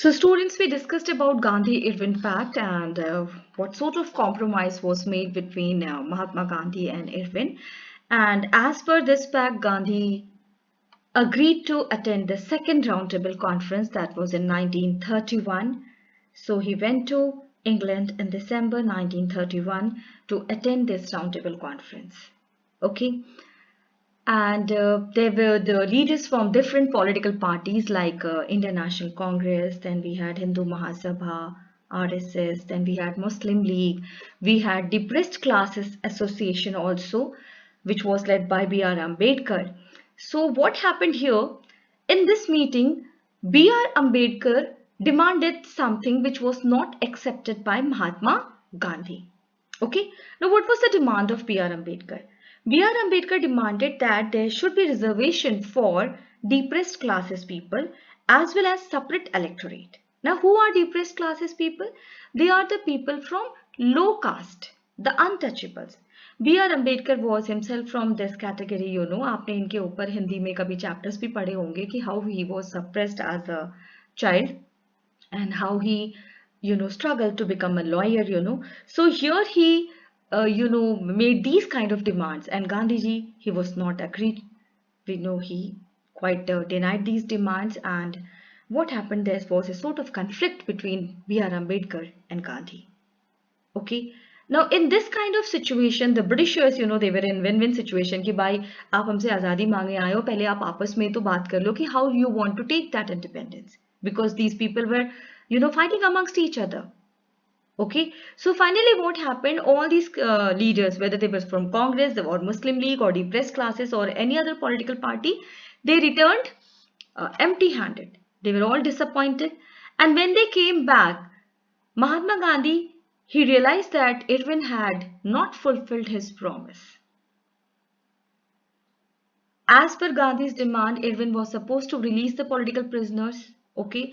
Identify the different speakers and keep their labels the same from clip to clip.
Speaker 1: So students, we discussed about Gandhi-Irwin Pact and what sort of compromise was made between Mahatma Gandhi and Irwin. And as per this pact, Gandhi agreed to attend the second roundtable conference that was in 1931. So he went to England in December 1931 to attend this roundtable conference. Okay. And there were the leaders from different political parties like Indian National Congress, then we had Hindu Mahasabha, RSS, then we had Muslim League, we had Depressed Classes Association also, which was led by B.R. Ambedkar. So what happened here? In this meeting, B.R. Ambedkar demanded something which was not accepted by Mahatma Gandhi. Okay, now what was the demand of B.R. Ambedkar? B.R. Ambedkar demanded that there should be reservation for depressed classes people as well as separate electorate. Now, who are depressed classes people? They are the people from low caste, the untouchables. B.R. Ambedkar was himself from this category, you know. आपने इनके ऊपर हिंदी में कभी chapters भी पढ़े होंगे कि how he was suppressed as a child and how he struggled to become a lawyer. So here he made these kind of demands, and Gandhiji, he was not agreed. We know he quite denied these demands, and what happened there was a sort of conflict between B.R. Ambedkar and Gandhi. Okay. Now in this kind of situation, the Britishers, they were in win-win situation कि भाई आप हमसे आज़ादी मांगे आए हो, पहले आप आपस में तो बात कर लो कि how you want to take that independence, because these people were fighting amongst each other. Okay, so finally what happened, all these leaders, whether they were from Congress or Muslim League or depressed classes or any other political party, they returned empty-handed. They were all disappointed, and when they came back, Mahatma Gandhi, he realized that Irwin had not fulfilled his promise. As per Gandhi's demand, Irwin was supposed to release the political prisoners, okay,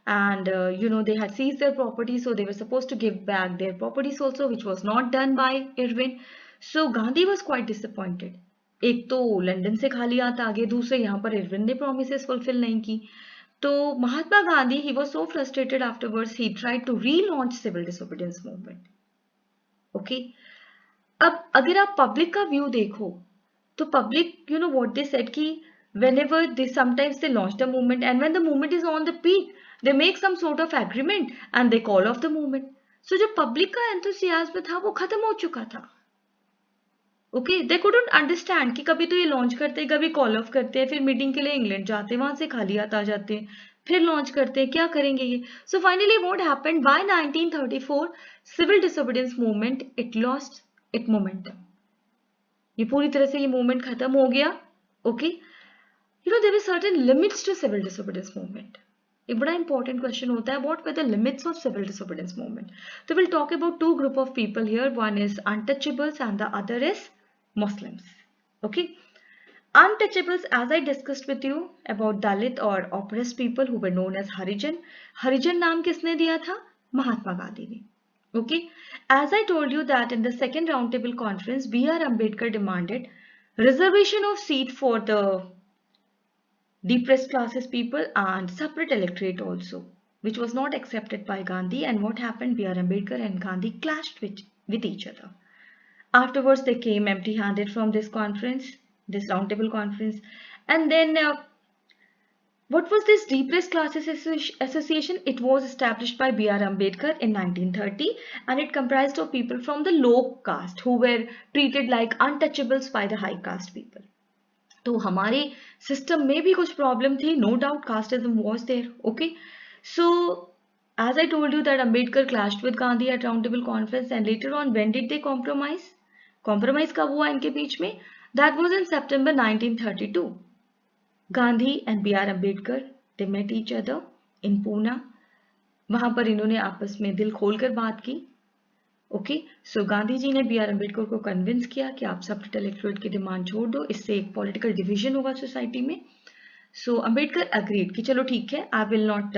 Speaker 1: and they had seized their property, so they were supposed to give back their properties also, which was not done by Irwin. So Gandhi was quite disappointed. एक तो London से खाली आता आगे, दूसरे यहाँ पर Irwin ने promises fulfill नहीं की. तो Mahatma Gandhi, he was so frustrated afterwards, he tried to relaunch civil disobedience movement. Okay. अब अगर आप public का view देखो, तो public, what they said कि whenever they sometimes they launch the movement, and when the movement is on the peak, they make some sort of agreement and they call off the movement. So जो public का enthusiasm था वो खत्म हो चुका था. Okay, they couldn't understand कि कभी तो ये लॉन्च करते हैं, कभी कॉल ऑफ करते हैं, फिर मीटिंग के लिए इंग्लैंड जाते हैं, वहां से खाली हाथ आ जाते हैं, फिर लॉन्च करते हैं, क्या करेंगे ये. So finally what happened, by 1934 civil disobedience movement it lost it momentum. ये पूरी तरह से ये मूवमेंट खत्म हो गया. Okay, there were certain limits to civil disobedience movement. एक बड़ा इंपॉर्टेंट क्वेश्चन होता है, what were the limits of civil disobedience movement. तो will talk about two group of people here. One is untouchables and the other is Muslims. Okay, untouchables, as I discussed with you about Dalit or oppressed people who were known as Harijan. Harijan नाम किसने दिया था? महात्मा गांधी ने. Okay, as I told you that in the second roundtable conference, B.R. Ambedkar demanded reservation of seat for the depressed classes people and separate electorate also, which was not accepted by Gandhi. And what happened? B.R. Ambedkar and Gandhi clashed with each other. Afterwards, they came empty-handed from this conference, this roundtable conference. And then, what was this Depressed Classes Association? It was established by B.R. Ambedkar in 1930, and it comprised of people from the low caste who were treated like untouchables by the high caste people. तो हमारे system में भी कुछ problem थी, no doubt casteism was there. Okay, so as I told you that Ambedkar clashed with Gandhi at roundtable conference, and later on, when did they compromise? Compromise कब हुआ इनके बीच में? That was in September 1932. Gandhi and B.R. Ambedkar, they met each other in Pune. वहाँ पर इन्होंने आपस में दिल खोलकर बात की. ओके, सो गांधी जी ने B.R. अम्बेडकर को कन्विंस किया कि आप सेपरेट इलेक्टोरेट की डिमांड छोड़ दो, इससे एक पॉलिटिकल डिवीजन होगा सोसाइटी में. सो अम्बेडकर अग्रीड कि चलो ठीक है, I will not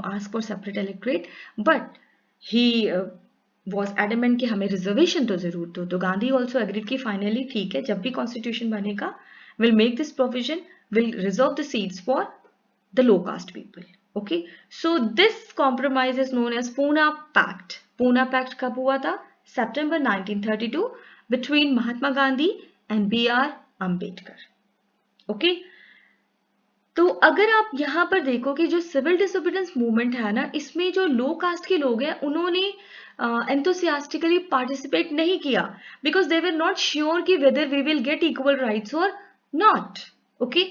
Speaker 1: ask for separate electorate, but he was adamant कि हमें रिजर्वेशन तो जरूर दो. तो गांधी ऑल्सो एग्रीड कि फाइनली ठीक है, जब भी कॉन्स्टिट्यूशन बनेगा, will make this provision, will reserve the seats for the low caste people. Okay, so this compromise is known as Pune Pact. Pune Pact कब हुआ था? September 1932 between Mahatma Gandhi and B.R. Ambedkar. Okay, तो अगर आप यहाँ पर देखो कि जो सिविल डिसोबीडियंस मूवमेंट है ना, इसमें जो लो कास्ट के लोग हैं उन्होंने एंथुसियास्टिकली पार्टिसिपेट नहीं किया because they were not sure कि whether we will get equal rights or not. Okay,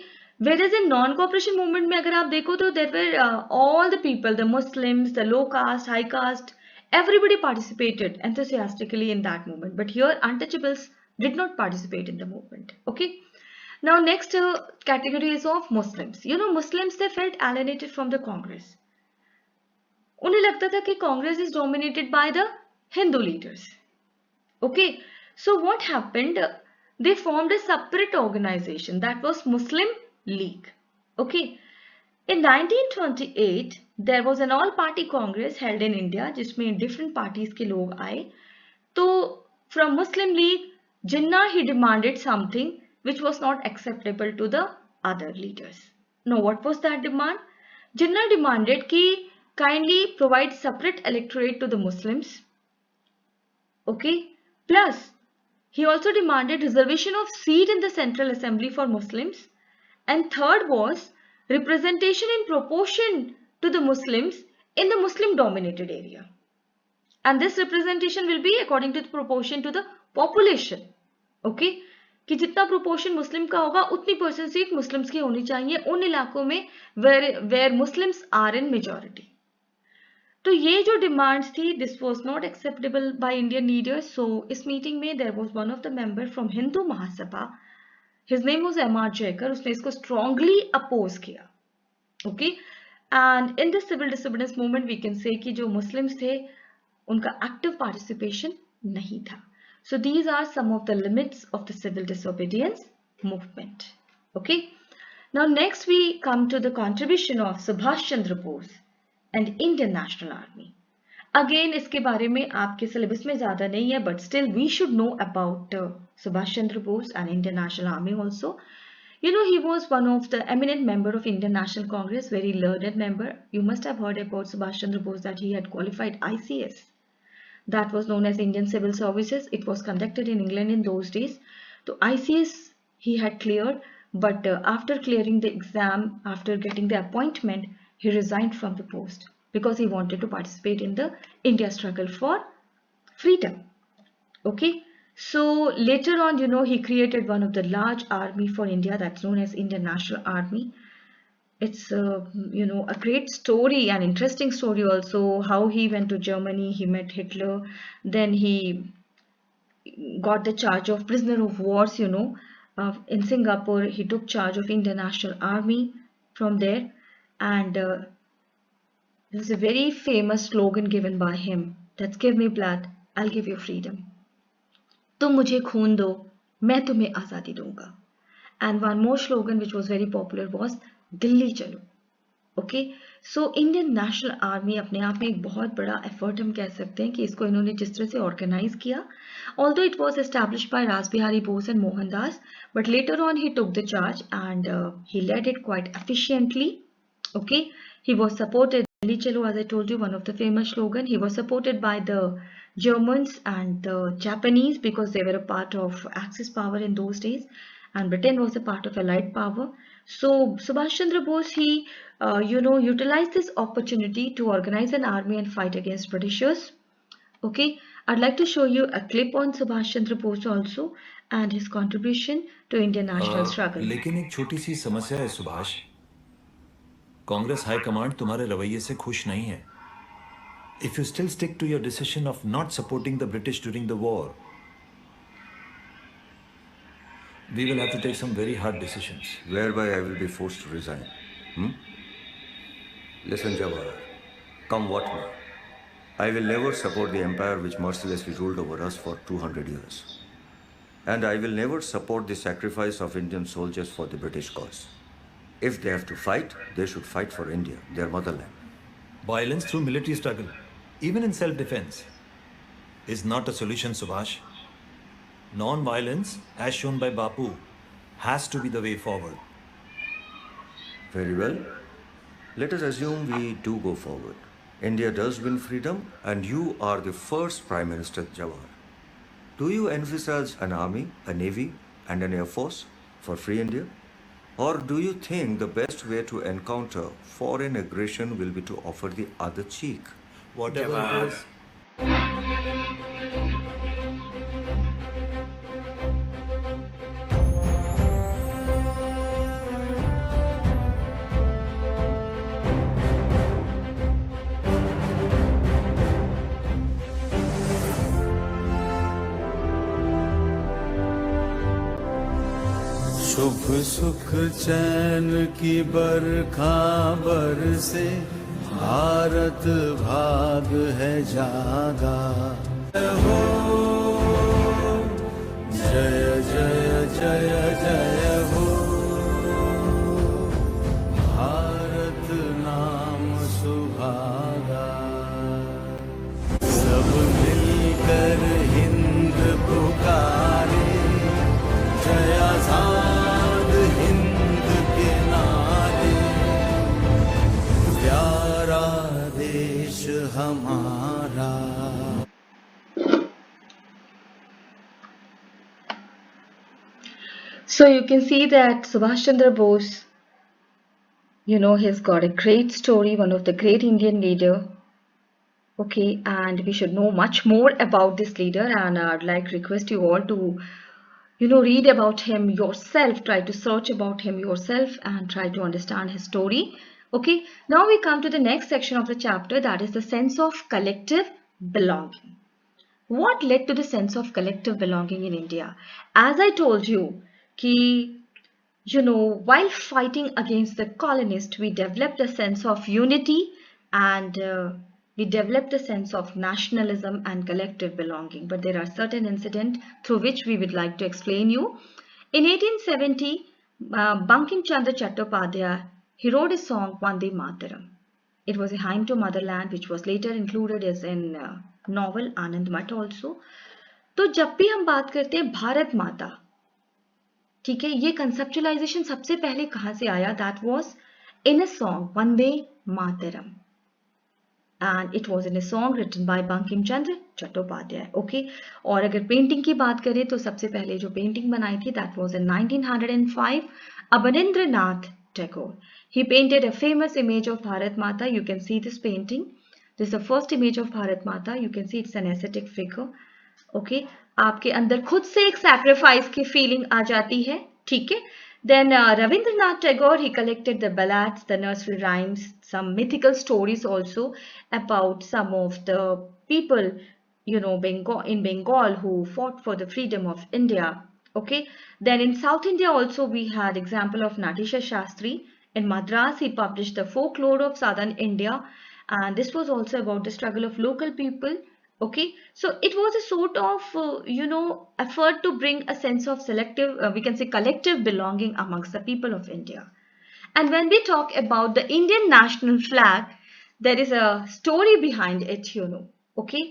Speaker 1: where is in non cooperation movement में अगर आप देखो तो there were all the people, the Muslims, the low caste, high caste, everybody participated enthusiastically in that movement, but here untouchables did not participate in the movement. Okay, now next category is of Muslims. You know, Muslims, they felt alienated from the Congress. उन्हें लगता था कि Congress is dominated by the Hindu leaders. Okay, so what happened? They formed a separate organization that was Muslim League. Okay, in 1928 there was an all party congress held in India जिसमें different parties के लोग आए. तो from Muslim League, Jinnah, he demanded something which was not acceptable to the other leaders. Now what was that demand? Jinnah demanded कि kindly provide separate electorate to the Muslims. Okay, plus he also demanded reservation of seat in the Central Assembly for Muslims. And third was representation in proportion to the Muslims in the Muslim dominated area. And this representation will be according to the proportion to the population. Okay, कि जितना proportion मुस्लिम का होगा उतनी percent seat Muslims की होनी चाहिए उन इलाकों में where Muslims are in majority. तो ये जो डिमांड्स थी, this was not acceptable by Indian leaders. So इस मीटिंग में there was one of the member from Hindu Mahasabha, his name was M.R. Jayakar. उसने इसको स्ट्रांगली अपोज किया. Okay, and in this civil disobedience movement we can say कि जो Muslims थे उनका active participation नहीं था. So these are some of the limits of the civil disobedience movement. Okay, now next we come to the contribution of Subhash Chandra Bose and Indian National Army. Again इसके बारे में आपके सिलेबस में ज़्यादा नहीं है, but still we should know about Subhash Chandra Bose and Indian National Army also. You know, he was one of the eminent member of Indian National Congress, very learned member. You must have heard about Subhash Chandra Bose that he had qualified ICS. That was known as Indian Civil Services. It was conducted in England in those days. So ICS he had cleared, but after clearing the exam, after getting the appointment, he resigned from the post because he wanted to participate in the India struggle for freedom. Okay, so later on, you know, he created one of the large army for India that's known as Indian National Army. It's you know, a great story, an interesting story also, how he went to Germany, he met Hitler, then he got the charge of prisoner of wars, you know, in Singapore. He took charge of Indian National Army from there, and there's a very famous slogan given by him, that's give me blood, I'll give you freedom. तुम मुझे खून दो, मैं तुम्हें आज़ादी दूंगा. And one more slogan which was very popular was Delhi चलो. Okay, so Indian National army अपने आप में एक बहुत बड़ा एफर्ट हम कह सकते हैं कि इसको इन्होंने जिस तरह से ऑर्गेनाइज किया. Although it was established by Rashbehari Bose and Mohandas, but later on he took the charge and he led it quite efficiently. Okay, he was supported, Delhi Chalo, as I told you, one of the famous slogan. He was supported by the Germans and the Japanese because they were a part of Axis power in those days, and Britain was a part of Allied power. So Subhash Chandra Bose, he you know, utilized this opportunity to organize an army and fight against Britishers. Okay, I'd like to show you a clip on Subhash Chandra Bose also and his contribution to Indian national struggle.
Speaker 2: लेकिन एक छोटी सी समस्या है Subhash, Congress high command तुम्हारे रवैये से खुश नहीं है. If you still stick to your decision of not supporting the British during the war, we will have to take some very hard decisions.
Speaker 3: Whereby I will be forced to resign. Listen, Jawahar, come what may, I will never support the empire which mercilessly ruled over us for 200 years. And I will never support the sacrifice of Indian soldiers for the British cause. If they have to fight, they should fight for India, their motherland.
Speaker 2: Violence through military struggle, even in self-defense, is not a solution, Subhash. Non-violence, as shown by Bapu, has to be the way forward.
Speaker 3: Very well. Let us assume we do go forward. India does win freedom, and you are the first Prime Minister, Jawahar. Do you envisage an army, a navy, and an air force for free India? Or do you think the best way to encounter foreign aggression will be to offer the other cheek?
Speaker 2: Whatever it
Speaker 4: Jawahar.
Speaker 2: is,
Speaker 4: शुभ सुख चैन की बरखा बरसे, भारत भाग है जागा। हो जय जय जय जय हो, भारत नाम सुहागा। सब मिलकर हिंद पुकारे, जय आजाद हिंद के नारे, प्यारा देश हमारा।
Speaker 1: So you can see that Subhash Chandra Bose, he's got a great story, one of the great Indian leader. Okay, and we should know much more about this leader, and I'd like to request you all to, read about him yourself, try to search about him yourself and try to understand his story. Okay, now we come to the next section of the chapter, that is the sense of collective belonging. What led to the sense of collective belonging in India? As I told you, ki, while fighting against the colonists, we developed a sense of unity and we developed a sense of nationalism and collective belonging. But there are certain incidents through which we would like to explain you. In 1870, Bankim Chandra Chattopadhyay, he wrote a song Vande Mataram. It was a hymn to motherland which was later included as in novel Anand Mat also. तो जब भी हम बात करते हैं भारत माता, ठीक है, ये कंसेप्चुलाइजेशन सबसे पहले कहां से आया? That was in a song Vande Mataram, and it was in a song written by Bankim Chandra Chattopadhyay. Okay, और अगर पेंटिंग की बात करें तो सबसे पहले जो पेंटिंग बनाई थी that was in 1905, Abanindranath Tagore. He painted a famous image of Bharat Mata. You can see this painting, this the first image of Bharat Mata. You can see it's an aesthetic figure. Okay, आपके अंदर खुद से एक सैक्रिफाइस की फीलिंग आ जाती है, ठीक है। Then Rabindranath Tagore, he collected the ballads, the nursery rhymes, some mythical stories also about some of the people, in Bengal who fought for the freedom of India. Okay. Then in South India also we had example of Natisha Shastri. In Madras, he published the folklore of Southern India, and this was also about the struggle of local people. Okay, so it was a sort of effort to bring a sense of selective, we can say collective belonging amongst the people of India. And when we talk about the Indian national flag, there is a story behind it, okay.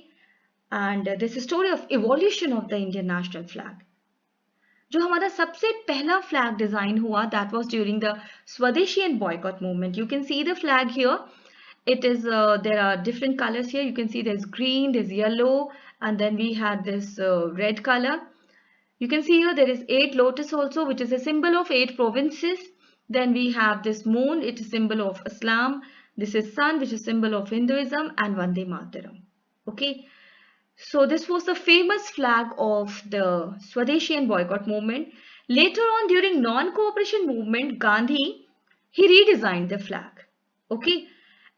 Speaker 1: And there's a story of evolution of the Indian national flag. जो हमारा सबसे पहला flag design हुआ, that was during the स्वदेशी and boycott movement. You can see the flag here. It is there are different colors here. You can see there's green, there's yellow, and then we had this red color. You can see here there is 8 lotus also, which is a symbol of 8 provinces. Then we have this moon, it is symbol of Islam. This is sun, which is symbol of Hinduism, and Vande Mataram. Okay, so this was the famous flag of the Swadeshi and boycott movement. Later on, during non-cooperation movement, Gandhi, he redesigned the flag. Okay,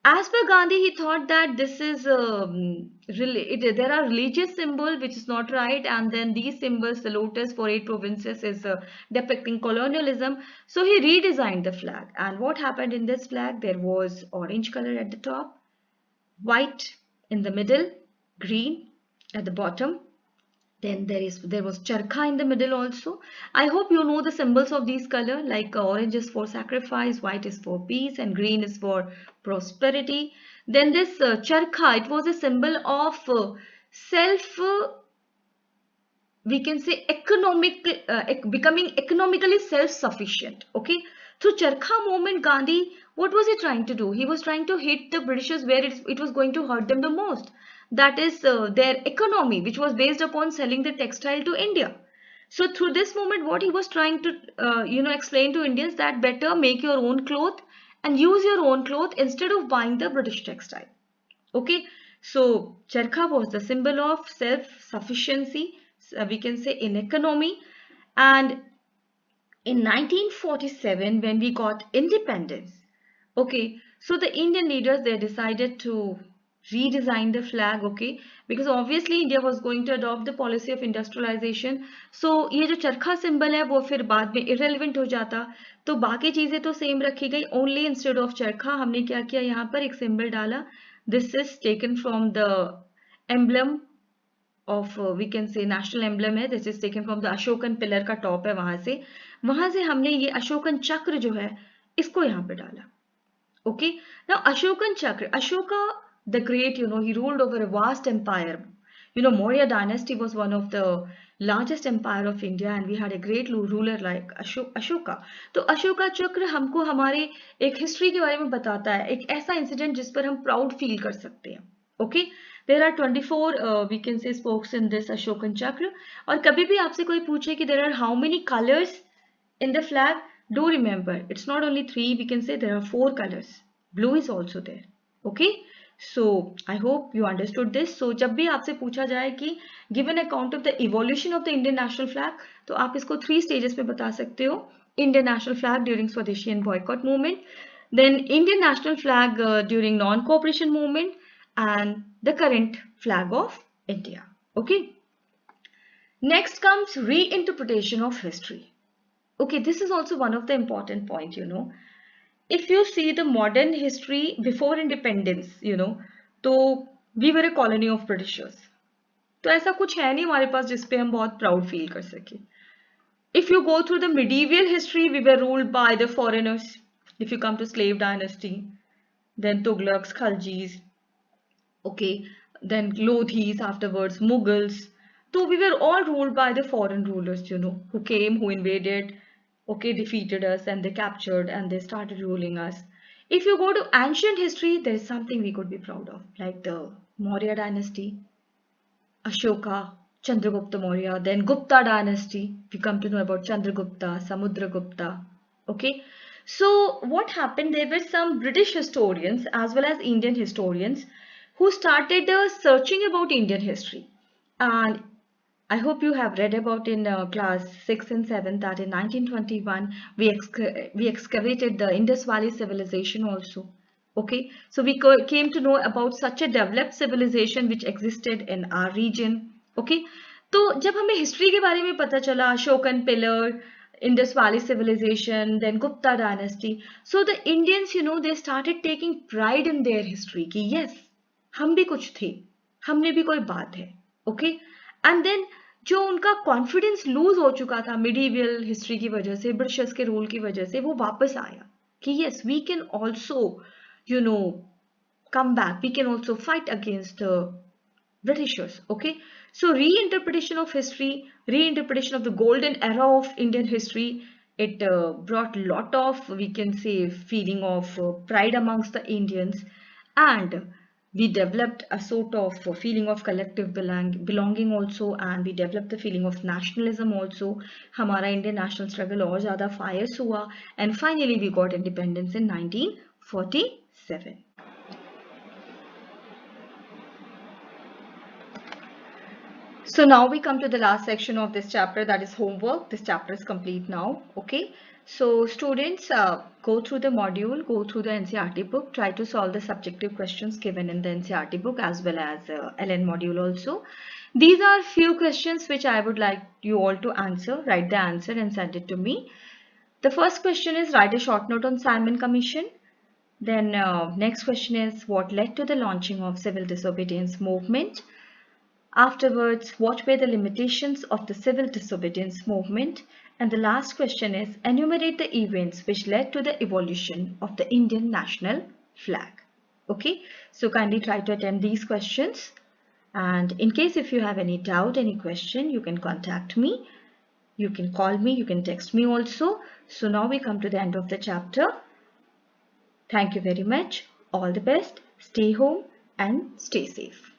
Speaker 1: as per Gandhi, he thought that this is there are religious symbols which is not right, and then these symbols, the lotus for 8 provinces, is depicting colonialism. So he redesigned the flag. And what happened in this flag? There was orange color at the top, white in the middle, green at the bottom. Then there was charkha in the middle also. I hope you know the symbols of these color, like orange is for sacrifice, white is for peace, and green is for prosperity. Then this charkha, it was a symbol of self we can say becoming economically self-sufficient. Okay, through Charkha movement, Gandhi, what was he trying to do? He was trying to hit the Britishers where it was going to hurt them the most. That is their economy, which was based upon selling the textile to India. So through this movement, what he was trying to explain to Indians that better make your own cloth and use your own cloth instead of buying the British textile. Okay, so charkha was the symbol of self-sufficiency, we can say, in economy. And in 1947, when we got independence, okay, so the Indian leaders, they decided to redesign the flag, okay, because obviously India was going to adopt the policy of industrialization. So ये जो चरखा symbol है वो फिर बाद में irrelevant हो जाता, तो बाकी चीजें तो सेम रखी गई, only instead of चरखा हमने क्या किया, यहाँ पर एक symbol डाला. This is taken from the emblem of we can say national emblem है. This is taken from the Ashokan pillar का top है, वहां से हमने ये अशोकन चक्र जो है इसको यहाँ पे डाला. Okay, now Ashokan Chakra, Ashoka the Great, he ruled over a vast empire. Maurya dynasty was one of the largest empire of India, and we had a great ruler like Ashoka. तो अशोका चक्र हमको हमारे एक history के बारे में बताता है, एक ऐसा इंसिडेंट जिस पर हम प्राउड फील कर सकते हैं. Okay, there are 24 we can say spokes in this Ashokan Chakra. और कभी भी आपसे कोई पूछे कि there are how many colours in the flag, do remember it's not only 3, we can say there are 4 colors. Blue is also there. Okay, so I hope you understood this. So जब भी आपसे पूछा जाए कि give an account of the evolution of the Indian national flag, तो आप इसको 3 stages में बता सकते हो. Indian national flag during Swadeshi and boycott movement, then Indian national flag during non-cooperation movement, and the current flag of India. Okay, next comes reinterpretation of history. Okay, this is also one of the important point, If you see the modern history before independence, तो we were a colony of Britishers. तो ऐसा कुछ है नहीं हमारे पास जिस पे हम बहुत proud feel कर सके. If you go through the medieval history, we were ruled by the foreigners. If you come to slave dynasty, then Tughlaqs, Khaljis, okay, then Lodhis, afterwards Mughals. So we were all ruled by the foreign rulers, who came, who invaded, okay, defeated us, and they captured and they started ruling us. If you go to ancient history, there is something we could be proud of, like the Maurya dynasty, Ashoka, Chandragupta Maurya, then Gupta dynasty. We come to know about Chandragupta, Samudragupta. Okay, so what happened? There were some British historians as well as Indian historians who started searching about Indian history. And I hope you have read about in class 6 and 7 that in 1921 we excavated the Indus Valley civilization also. Okay, so we came to know about such a developed civilization which existed in our region. Okay, तो जब हमें history के बारे में पता चला, Ashokan pillar, Indus Valley civilization, then Gupta dynasty, so the Indians, they started taking pride in their history कि yes, हम भी कुछ थे, हमने भी कोई बात है. Okay, and then जो उनका कॉन्फिडेंस लूज हो चुका था मिडीवियल हिस्ट्री की वजह से, ब्रिटिशर्स के रूल की वजह से, वो वापस आया कि yes we can also come back, we can also fight against the Britishers. Okay, so reinterpretation of history, reinterpretation of the golden era of Indian history, it brought lot of, we can say, feeling of pride amongst the Indians, and we developed a sort of feeling of collective belonging also, and we developed the feeling of nationalism also. हमारा Indian national struggle और ज़्यादा fierce हुआ, and finally we got independence in 1947. So now we come to the last section of this chapter, that is homework. This chapter is complete now. Okay, so students, go through the module, go through the NCERT book, try to solve the subjective questions given in the NCERT book as well as LN module also. These are few questions which I would like you all to answer. Write the answer and send it to me. The first question is, write a short note on Simon Commission. Then next question is, what led to the launching of civil disobedience movement? Afterwards, what were the limitations of the civil disobedience movement? And the last question is, enumerate the events which led to the evolution of the Indian national flag. Okay, so kindly try to attempt these questions. And in case if you have any doubt, any question, you can contact me. You can call me, you can text me also. So now we come to the end of the chapter. Thank you very much. All the best. Stay home and stay safe.